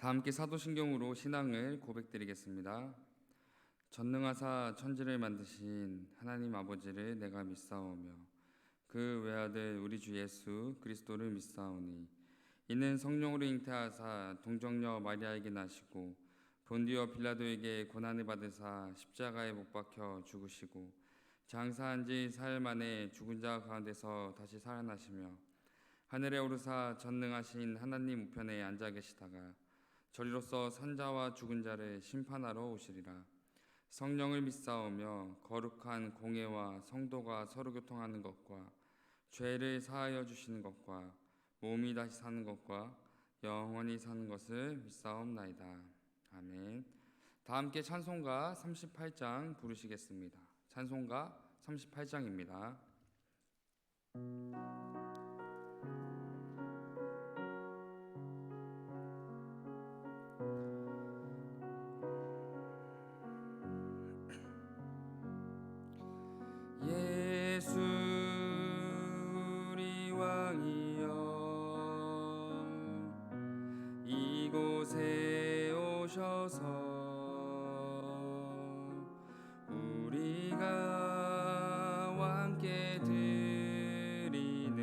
다 함께 사도신경으로 신앙을 고백드리겠습니다. 전능하사 천지를 만드신 하나님 아버지를 내가 믿사오며 그 외아들 우리 주 예수 그리스도를 믿사오니 이는 성령으로 잉태하사 동정녀 마리아에게 나시고 본디오 빌라도에게 고난을 받으사 십자가에 못 박혀 죽으시고 장사한 지 사흘 만에 죽은 자 가운데서 다시 살아나시며 하늘에 오르사 전능하신 하나님 우편에 앉아 계시다가 저리로서 산자와 죽은 자를 심판하러 오시리라. 성령을 믿사오며 거룩한 공회와 성도가 서로 교통하는 것과 죄를 사하여 주시는 것과 몸이 다시 사는 것과 영원히 사는 것을 믿사옵나이다. 아멘. 다 함께 찬송가 38장 부르시겠습니다. 찬송가 38장입니다. 예수 우리 왕이여 이곳에 오셔서 우리가 왕께 드리는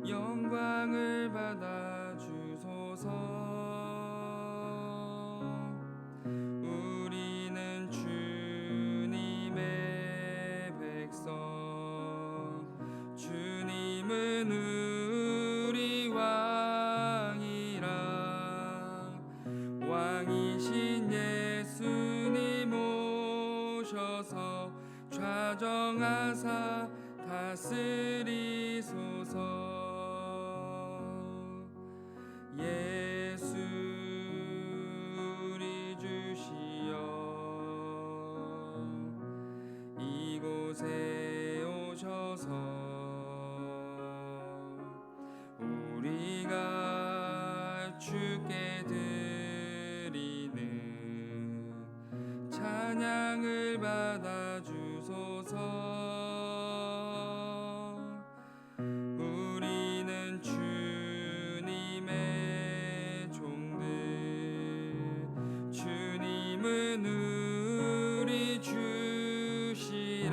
영광을 받아 주소서. 우리는 주님의 백성, 주님은 우리 왕이라. 왕이신 예수님 오셔서 좌정하사 다스리소서. 예수 우리 주시여 이곳에 오셔서 우리가 주께 드리는 찬양을 받아 주소서. 우리는 주님의 종들, 주님은 우리 주시라.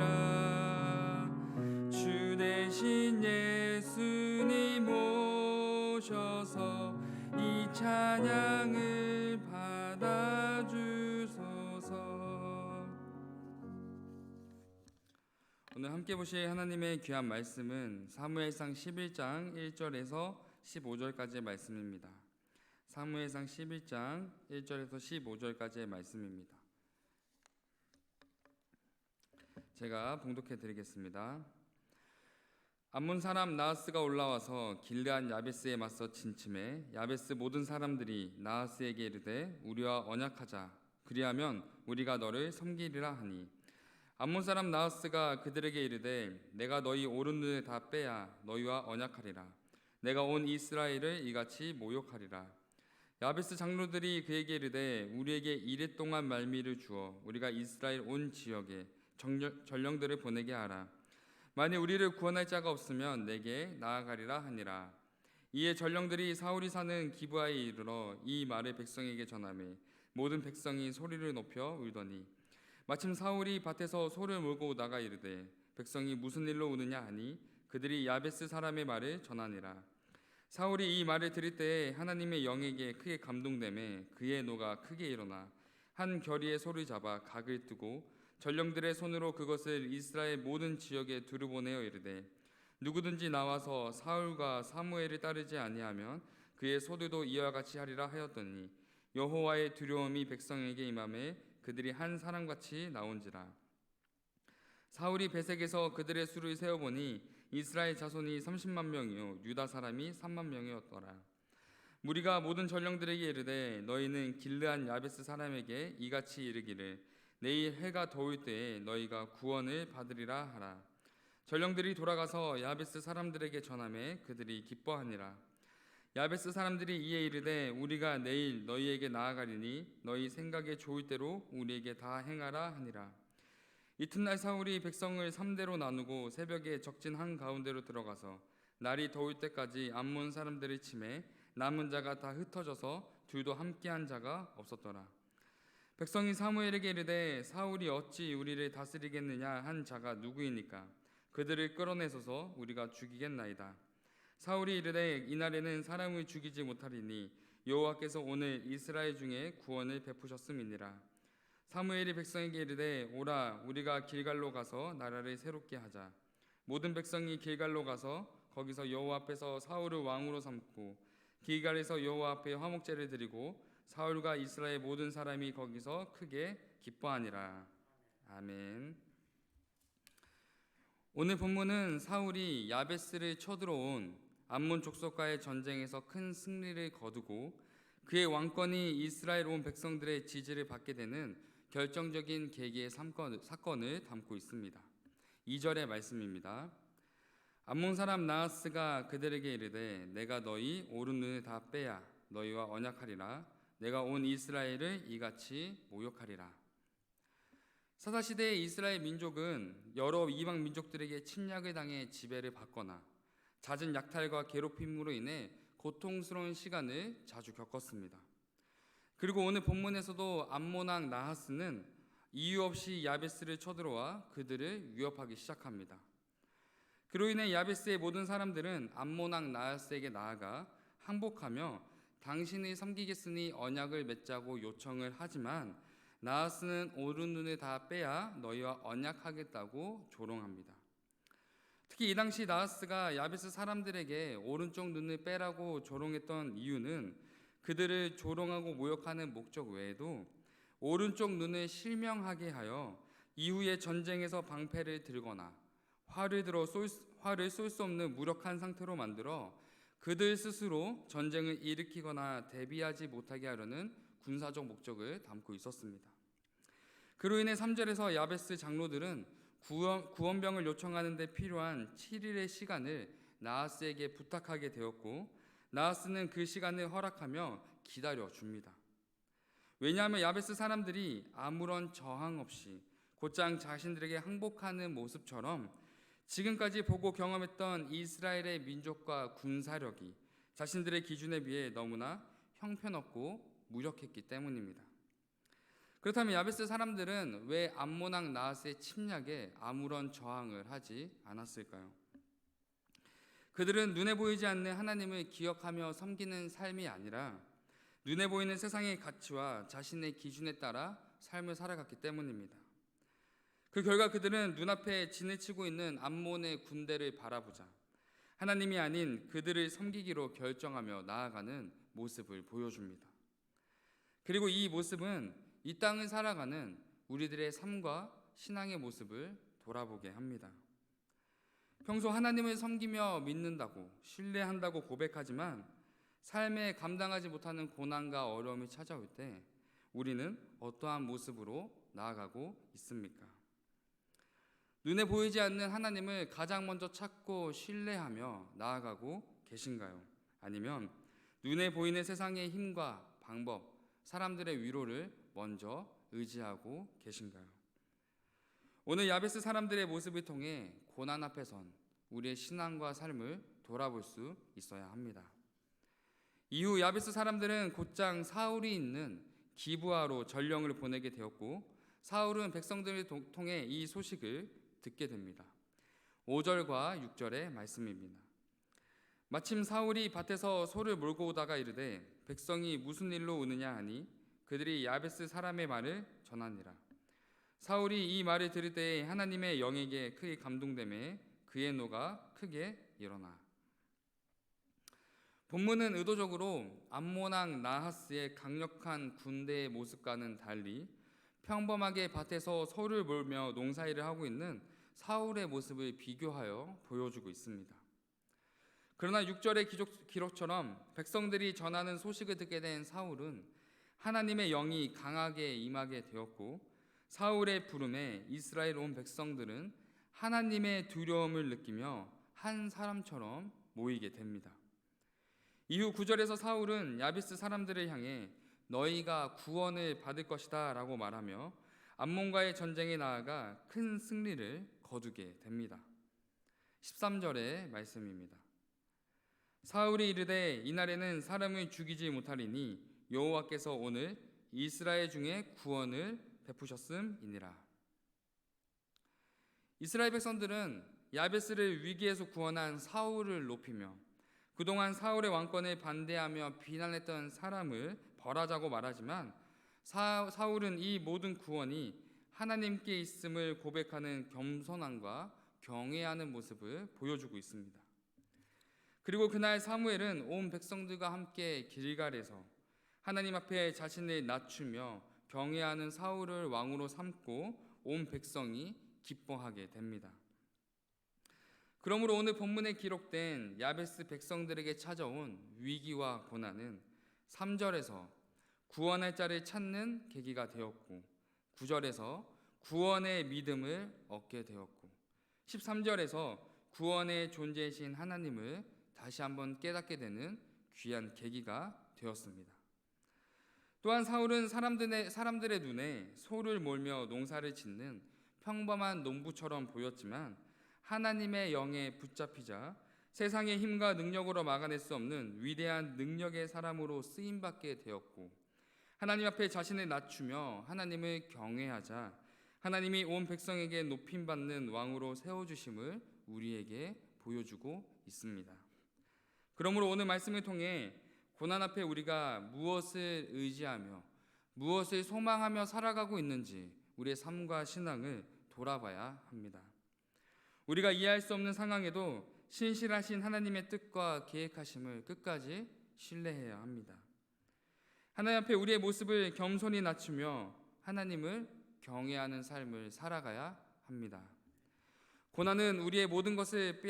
주 대신 예수님 오셔서 이 찬양을 받아 주소서. 오늘 함께 보실 하나님의 귀한 말씀은 사무엘상 11장 1절에서 15절까지의 말씀입니다. 사무엘상 11장 1절에서 15절까지의 말씀입니다. 제가 봉독해 드리겠습니다. 암몬 사람 나하스가 올라와서 길르앗 야베스에 맞서 진침해 야베스 모든 사람들이 나하스에게 이르되 우리와 언약하자. 그리하면 우리가 너를 섬기리라 하니 암몬 사람 나하스가 그들에게 이르되 내가 너희 오른 눈을 다 빼야 너희와 언약하리라. 내가 온 이스라엘을 이같이 모욕하리라. 야베스 장로들이 그에게 이르되 우리에게 이랫 동안 말미를 주어 우리가 이스라엘 온 지역에 전령들을 보내게 하라. 만일 우리를 구원할 자가 없으면 내게 나아가리라 하니라. 이에 전령들이 사울이 사는 기브아에 이르러 이 말을 백성에게 전하매 모든 백성이 소리를 높여 울더니 마침 사울이 밭에서 소를 몰고 오다가 이르되 백성이 무슨 일로 우느냐 하니 그들이 야베스 사람의 말을 전하니라. 사울이 이 말을 들을 때에 하나님의 영에게 크게 감동되매 그의 노가 크게 일어나 한 결의의 소를 잡아 각을 뜨고 전령들의 손으로 그것을 이스라엘 모든 지역에 두루 보내어 이르되 누구든지 나와서 사울과 사무엘을 따르지 아니하면 그의 소들도 이와 같이 하리라 하였더니 여호와의 두려움이 백성에게 임하매 그들이 한 사람같이 나온지라. 사울이 베색에서 그들의 수를 세어보니 이스라엘 자손이 30만 명이요 유다 사람이 3만 명이었더라. 무리가 모든 전령들에게 이르되 너희는 길르앗 야베스 사람에게 이같이 이르기를 내일 해가 더울 때에 너희가 구원을 받으리라 하라. 전령들이 돌아가서 야베스 사람들에게 전하매 그들이 기뻐하니라. 야베스 사람들이 이에 이르되 우리가 내일 너희에게 나아가리니 너희 생각에 좋을 대로 우리에게 다 행하라 하니라. 이튿날 사울이 백성을 3대로 나누고 새벽에 적진 한 가운데로 들어가서 날이 더울 때까지 암몬 사람들을 치매 남은 자가 다 흩어져서 둘도 함께한 자가 없었더라. 백성이 사무엘에게 이르되 사울이 어찌 우리를 다스리겠느냐 한 자가 누구이니까 그들을 끌어내소서 우리가 죽이겠나이다. 사울이 이르되 이날에는 사람을 죽이지 못하리니 여호와께서 오늘 이스라엘 중에 구원을 베푸셨음이니라. 사무엘이 백성에게 이르되 오라 우리가 길갈로 가서 나라를 새롭게 하자. 모든 백성이 길갈로 가서 거기서 여호와 앞에서 사울을 왕으로 삼고 길갈에서 여호와 앞에 화목제를 드리고 사울과 이스라엘 모든 사람이 거기서 크게 기뻐하니라. 아멘. 오늘 본문은 사울이 야베스를 쳐들어온 암몬 족속과의 전쟁에서 큰 승리를 거두고 그의 왕권이 이스라엘 온 백성들의 지지를 받게 되는 결정적인 계기의 사건을 담고 있습니다. 2절의 말씀입니다. 암몬 사람 나하스가 그들에게 이르되 내가 너희 오른 눈을 다 빼야 너희와 언약하리라. 내가 온 이스라엘을 이같이 모욕하리라. 사사시대의 이스라엘 민족은 여러 이방 민족들에게 침략을 당해 지배를 받거나 잦은 약탈과 괴롭힘으로 인해 고통스러운 시간을 자주 겪었습니다. 그리고 오늘 본문에서도 암몬 왕 나하스는 이유 없이 야베스를 쳐들어와 그들을 위협하기 시작합니다. 그로 인해 야베스의 모든 사람들은 암몬 왕 나하스에게 나아가 항복하며 당신을 섬기겠으니 언약을 맺자고 요청을 하지만 나하스는 오른 눈을 다 빼야 너희와 언약하겠다고 조롱합니다. 특히 이 당시 나하스가 야베스 사람들에게 오른쪽 눈을 빼라고 조롱했던 이유는 그들을 조롱하고 모욕하는 목적 외에도 오른쪽 눈을 실명하게 하여 이후에 전쟁에서 방패를 들거나 활을 쏠 수 없는 무력한 상태로 만들어 그들 스스로 전쟁을 일으키거나 대비하지 못하게 하려는 군사적 목적을 담고 있었습니다. 그로 인해 3절에서 야베스 장로들은 구원병을 요청하는 데 필요한 7일의 시간을 나하스에게 부탁하게 되었고 나하스는 그 시간을 허락하며 기다려 줍니다. 왜냐하면 야베스 사람들이 아무런 저항 없이 곧장 자신들에게 항복하는 모습처럼 지금까지 보고 경험했던 이스라엘의 민족과 군사력이 자신들의 기준에 비해 너무나 형편없고 무력했기 때문입니다. 그렇다면 야베스 사람들은 왜 암몬 왕 나하스의 침략에 아무런 저항을 하지 않았을까요? 그들은 눈에 보이지 않는 하나님을 기억하며 섬기는 삶이 아니라 눈에 보이는 세상의 가치와 자신의 기준에 따라 삶을 살아갔기 때문입니다. 그 결과 그들은 눈앞에 진을 치고 있는 암몬의 군대를 바라보자 하나님이 아닌 그들을 섬기기로 결정하며 나아가는 모습을 보여줍니다. 그리고 이 모습은 이 땅을 살아가는 우리들의 삶과 신앙의 모습을 돌아보게 합니다. 평소 하나님을 섬기며 믿는다고 신뢰한다고 고백하지만 삶에 감당하지 못하는 고난과 어려움이 찾아올 때 우리는 어떠한 모습으로 나아가고 있습니까? 눈에 보이지 않는 하나님을 가장 먼저 찾고 신뢰하며 나아가고 계신가요? 아니면 눈에 보이는 세상의 힘과 방법, 사람들의 위로를 먼저 의지하고 계신가요? 오늘 야베스 사람들의 모습을 통해 고난 앞에 선 우리의 신앙과 삶을 돌아볼 수 있어야 합니다. 이후 야베스 사람들은 곧장 사울이 있는 기브아로 전령을 보내게 되었고 사울은 백성들을 통해 이 소식을 듣게 됩니다. 5절과 6절의 말씀입니다. 마침 사울이 밭에서 소를 몰고 오다가 이르되 백성이 무슨 일로 오느냐 하니 그들이 야베스 사람의 말을 전하니라. 사울이 이 말을 들을 때에 하나님의 영에게 크게 감동되매 그의 노가 크게 일어나. 본문은 의도적으로 암몬 왕 나하스의 강력한 군대의 모습과는 달리 평범하게 밭에서 소를 몰며 농사일을 하고 있는 사울의 모습을 비교하여 보여주고 있습니다. 그러나 6절의 기록처럼 백성들이 전하는 소식을 듣게 된 사울은 하나님의 영이 강하게 임하게 되었고 사울의 부름에 이스라엘 온 백성들은 하나님의 두려움을 느끼며 한 사람처럼 모이게 됩니다. 이후 9절에서 사울은 야베스 사람들을 향해 너희가 구원을 받을 것이다 라고 말하며 암몬과의 전쟁에 나아가 큰 승리를 거두게 됩니다. 13절의 말씀입니다. 사울이 이르되 이날에는 사람을 죽이지 못하리니 여호와께서 오늘 이스라엘 중에 구원을 베푸셨음이니라. 이스라엘 백성들은 야베스를 위기에서 구원한 사울을 높이며 그동안 사울의 왕권을 반대하며 비난했던 사람을 벌하자고 말하지만 사울은 이 모든 구원이 하나님께 있음을 고백하는 겸손함과 경외하는 모습을 보여주고 있습니다. 그리고 그날 사무엘은 온 백성들과 함께 길갈에서 하나님 앞에 자신을 낮추며 경외하는 사울을 왕으로 삼고 온 백성이 기뻐하게 됩니다. 그러므로 오늘 본문에 기록된 야베스 백성들에게 찾아온 위기와 고난은 3절에서 구원할 자를 찾는 계기가 되었고 9절에서 구원의 믿음을 얻게 되었고 13절에서 구원의 존재이신 하나님을 다시 한번 깨닫게 되는 귀한 계기가 되었습니다. 또한 사울은 사람들의 눈에 소를 몰며 농사를 짓는 평범한 농부처럼 보였지만 하나님의 영에 붙잡히자 세상의 힘과 능력으로 막아낼 수 없는 위대한 능력의 사람으로 쓰임받게 되었고 하나님 앞에 자신을 낮추며 하나님을 경외하자 하나님이 온 백성에게 높임받는 왕으로 세워주심을 우리에게 보여주고 있습니다. 그러므로 오늘 말씀을 통해 고난 앞에 우리가 무엇을 의지하며 무엇을 소망하며 살아가고 있는지 우리의 삶과 신앙을 돌아봐야 합니다. 우리가 이해할 수 없는 상황에도 신실하신 하나님의 뜻과 계획하심을 끝까지 신뢰해야 합니다. 하나님 앞에 우리의 모습을 겸손히 낮추며 하나님을 경외하는 삶을 살아가야 합니다. 고난은 우리의 모든 것을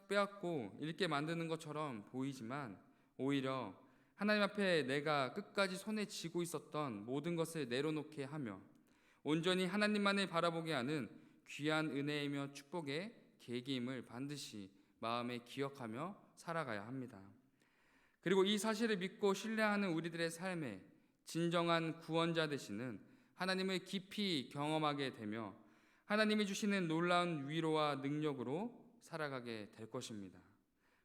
빼앗고 잃게 만드는 것처럼 보이지만 오히려 하나님 앞에 내가 끝까지 손에 쥐고 있었던 모든 것을 내려놓게 하며 온전히 하나님만을 바라보게 하는 귀한 은혜이며 축복의 계기임을 반드시 마음에 기억하며 살아가야 합니다. 그리고 이 사실을 믿고 신뢰하는 우리들의 삶에 진정한 구원자 되시는 하나님을 깊이 경험하게 되며 하나님이 주시는 놀라운 위로와 능력으로 살아가게 될 것입니다.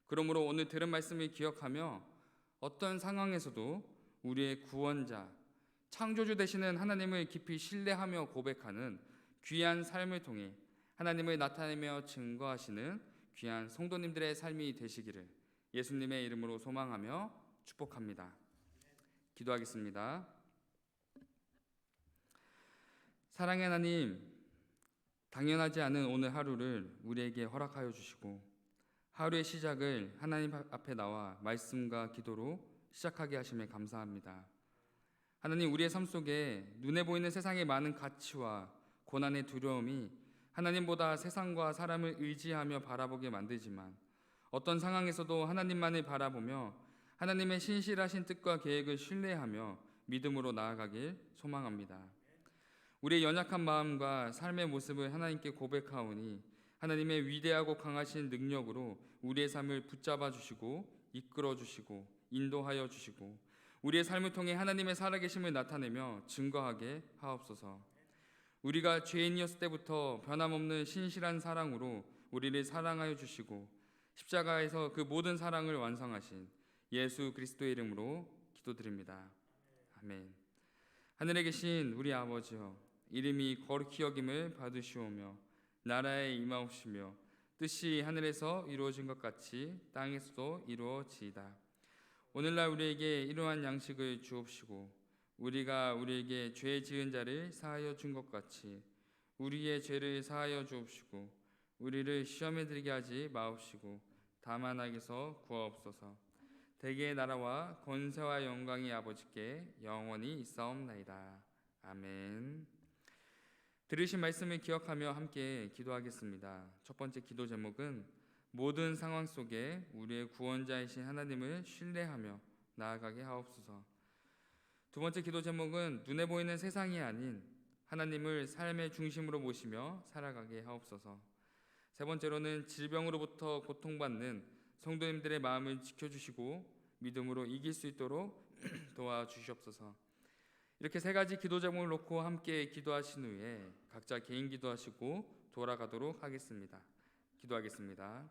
그러므로 오늘 들은 말씀을 기억하며 어떤 상황에서도 우리의 구원자, 창조주 되시는 하나님을 깊이 신뢰하며 고백하는 귀한 삶을 통해 하나님을 나타내며 증거하시는 귀한 성도님들의 삶이 되시기를 예수님의 이름으로 소망하며 축복합니다. 기도하겠습니다. 사랑의 하나님, 당연하지 않은 오늘 하루를 우리에게 허락하여 주시고 하루의 시작을 하나님 앞에 나와 말씀과 기도로 시작하게 하심에 감사합니다. 하나님, 우리의 삶 속에 눈에 보이는 세상의 많은 가치와 고난의 두려움이 하나님보다 세상과 사람을 의지하며 바라보게 만들지만 어떤 상황에서도 하나님만을 바라보며 하나님의 신실하신 뜻과 계획을 신뢰하며 믿음으로 나아가길 소망합니다. 우리의 연약한 마음과 삶의 모습을 하나님께 고백하오니 하나님의 위대하고 강하신 능력으로 우리의 삶을 붙잡아 주시고 이끌어 주시고 인도하여 주시고 우리의 삶을 통해 하나님의 살아계심을 나타내며 증거하게 하옵소서. 우리가 죄인이었을 때부터 변함없는 신실한 사랑으로 우리를 사랑하여 주시고 십자가에서 그 모든 사랑을 완성하신 예수 그리스도의 이름으로 기도드립니다. 아멘. 하늘에 계신 우리 아버지여, 이름이 거룩히 여김을 받으시오며 나라에 임하옵시며 뜻이 하늘에서 이루어진 것 같이 땅에서도 이루어지이다. 오늘날 우리에게 일용할 양식을 주옵시고 우리가 우리에게 죄 지은 자를 사하여 준 것 같이 우리의 죄를 사하여 주옵시고 우리를 시험에 들게 하지 마옵시고 다만 악에서 구하옵소서. 대개의 나라와 권세와 영광이 아버지께 영원히 있사옵나이다. 아멘. 들으신 말씀을 기억하며 함께 기도하겠습니다. 첫 번째 기도 제목은 모든 상황 속에 우리의 구원자이신 하나님을 신뢰하며 나아가게 하옵소서. 두 번째 기도 제목은 눈에 보이는 세상이 아닌 하나님을 삶의 중심으로 모시며 살아가게 하옵소서. 세 번째로는 질병으로부터 고통받는 성도님들의 마음을 지켜주시고 믿음으로 이길 수 있도록 도와주시옵소서. 이렇게 세 가지 기도 제목을 놓고 함께 기도하신 후에 각자 개인 기도하시고 돌아가도록 하겠습니다. 기도하겠습니다.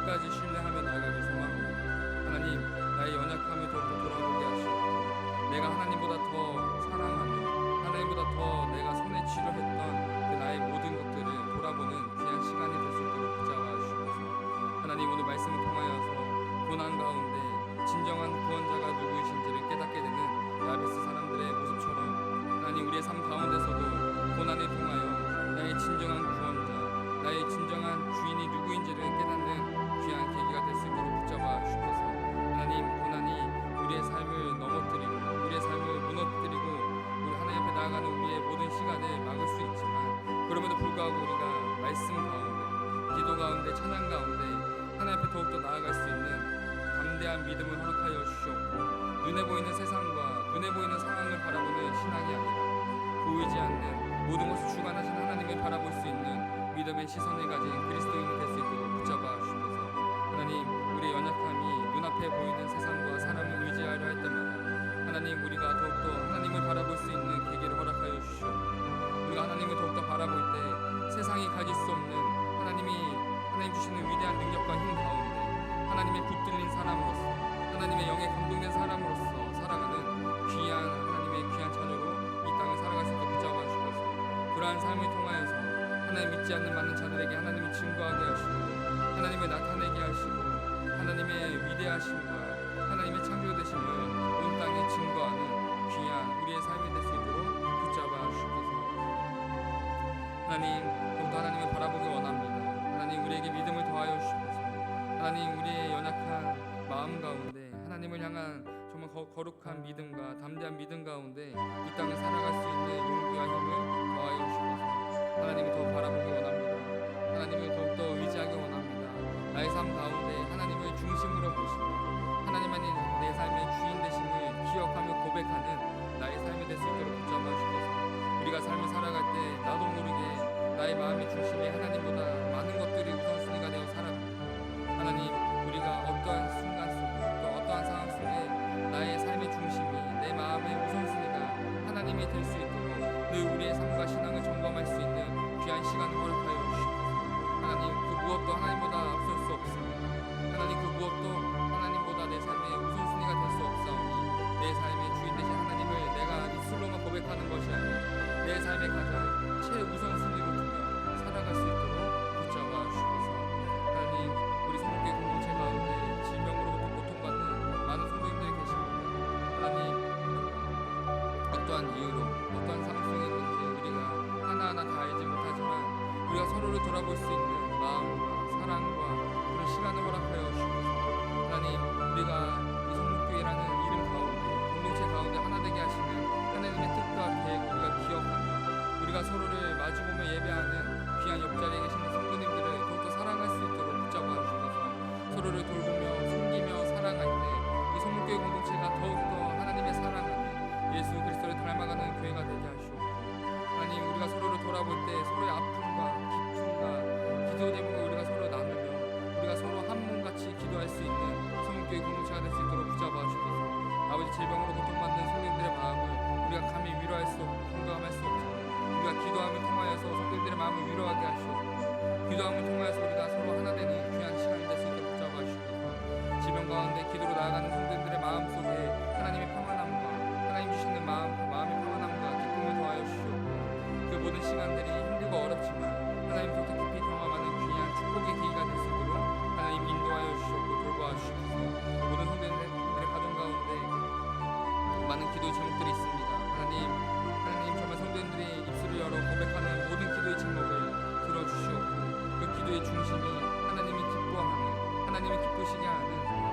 끝까지 신뢰하며 나아가길 소망합니다. 하나님, 나의 연약함을 더욱더 돌아보게 하시고 내가 하나님보다 더 사랑하며 하나님보다 더 내가 손에 쥐려 했던 그 나의 모든 것들을 돌아보는 귀한 시간이 될 수 있도록 붙잡아 주셔서 하나님, 오늘 말씀을 통하여서 고난 가운데 진정한 구원자가 누구이신지를 깨닫게 되는 야베스 사람들의 모습처럼 하나님, 우리의 삶 가운데서도 고난을 통하여 나의 진정한 구원자, 나의 진정한 주인이 누구인지를 깨닫는 귀한 계기가 될 수 있도록 붙잡아 주셔서 하나님, 고난이 우리의 삶을 넘어뜨리고 우리의 삶을 무너뜨리고 우리 하나님 앞에 나아가는 우리의 모든 시간을 막을 수 있지만 그럼에도 불구하고 우리가 말씀 가운데, 기도 가운데, 찬양 가운데 하나님 앞에 더욱더 나아갈 수 있는 담대한 믿음을 허락하여 주시옵고 눈에 보이는 세상과 눈에 보이는 상황을 바라보는 신앙이 아니라 보이지 않는 모든 것을 주관하신 하나님을 바라볼 수 있는 믿음의 시선을 가진 그리스도인이 될 수 있도록 붙잡아 주셔서 하나님, 우리의 연약함이 눈앞에 보이는 세상과 사람을 의지하려 할 때마다 하나님, 우리가 더욱더 하나님을 바라볼 수 있는 계기를 허락하여 주시옵고 우리가 하나님을 더욱더 바라볼 때 세상이 가질 수 없는 하나님 주시는 위대한 능력과 힘 가운데 하나님의 붙들린 사람으로서 하나님의 영에 감동된 사람으로서 살아가는 귀한 하나님의 귀한 자녀로 이 땅을 살아갈 수 있도록 붙잡아 주셔서 그러한 삶을 통하여서 하나님 믿지 않는 많은 자들에게 하나님이 증거하게 하시고 하나님을 나타내게 하시고 하나님의 위대하심과 하나님의 창조되심을 온 땅에 증거하는 귀한 우리의 삶이 될 수 있도록 붙잡아 주셔서 하나님, 더욱더 하나님을 바라보기 원합니다. 하나님, 우리에게 믿음을 더하여 주셔서 하나님, 우리의 연약한 마음 가운데 하나님을 향한 정말 거룩한 믿음과 담대한 믿음 가운데 이 땅을 살아갈 수 있는 용기와 힘을 더하여 주셔서 하나님을 더 바라보기 원합니다. 하나님을 더욱더 의지하기 원합니다. 나의 삶 가운데 하나님을 중심으로 모시고 하나님만이 내 삶의 주인 되심을 기억하며 고백하는 나의 삶이 될 수 있도록 붙잡아 주셔서 우리가 삶을 살아갈 때 나도 모르게 나의 마음의 중심에 하나님보다 많은 것들이 우선순위가 되어 살아갑니다. 하나님, 우리가 어떠한 순간 속에 또 어떠한 상황 속에 나의 삶의 중심이 내 마음의 우선순위가 하나님이 될 수 있도록 늘 우리의 삶과 신앙을 점검할 수 있는 귀한 시간을 허락하여 주시옵소서. 하나님, 그 무엇도 하나님보다 앞설 수 없습니다. 하나님, 그 무엇도 하나님보다 내 삶의 우선순위가 될 수 없사오니 내 삶의 주인 되신 하나님을 내가 입술로만 고백하는 것이 아니라 내 삶의 가장 최우선순위로 두며 살아갈 수 있도록 붙잡아 주시옵소서. 하나님, 우리 성도교회 공동체 가운데 질병으로부터 고통받는 많은 성도님들이 계십니다. 하나님, 어떠한 이유로 어떠한 상황 속에 있는지 우리가 하나하나 다 알지 못하지만 우리가 서로를 돌아볼 수 있는 마음과 사랑과 그런 시간을 허락하여 주시옵소서. 하나님, 우리가 이 성목교회라는 이름 가운데 공동체 가운데 하나 되게 하시는 하나님의 뜻과 계획 우리가 기억하며 우리가 서로를 마주보며 예배하는 귀한 옆자리에 계시는 성도님들을 더욱더 사랑할 수 있도록 붙잡아 주셔서 서로를 돌보며 섬기며 사랑할 때 이 성목교회 공동체가 더욱더 하나님의 사랑 안에 예수 그리스도를 닮아가는 교회가 되게 하시옵고 하나님, 우리가 서로를 돌아볼 때 서로의 아픔과 기쁨과 기도 제목을 우리가 서로 나누며 우리가 서로 한 몸같이 기도할 수 있는 성목교회 공동체가 될 수 있도록 붙잡아 주셔서 아버지, 질병으로 고통받는 성도님들의 마음을 우리가 감히 위로할 수 없고 공감할 수 없지만 우리가 기도함을 통하여서 성도님들의 마음을 위로하게 하시옵고 기도함을 통하여서 우리가 서로 하나 되는 귀한 시간이 될 수 있도록 붙잡아 주셔서 질병 가운데 기도로 나아가는 성도님들의 마음 속에 하나님의 평안함과 하나님 주시는 마음의 평안함과 기쁨을 더하여 주시옵고 그 모든 시간들이 힘들고 어렵지만 하나님 더욱더 깊이 경험하는 귀한 축복의 계기가 될 수 있도록 하나님 인도하여 주시옵고 돌보아 주시옵소서. 모든 성도님들의 가정 가운데 많은 기도 제목들이 있습니다. 하나님 정말 성도님들이 입술을 열어 고백하는 모든 기도의 제목을 들어주시옵고 그 기도의 중심이 하나님이 기뻐하는 하나님이 기쁘시게 하는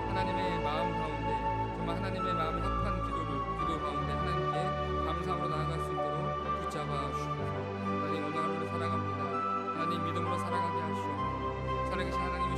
하나님의 마음 가운데 정말 정말 하나님의 마음이 합한 기도 가운데 하나님께 감사함으로 나아갈 수 있도록 붙잡아 주셔서 하나님 오늘 하루를 살아갑니다. 하나님 믿음으로 살아가게 하시옵고 살아계신 하나님이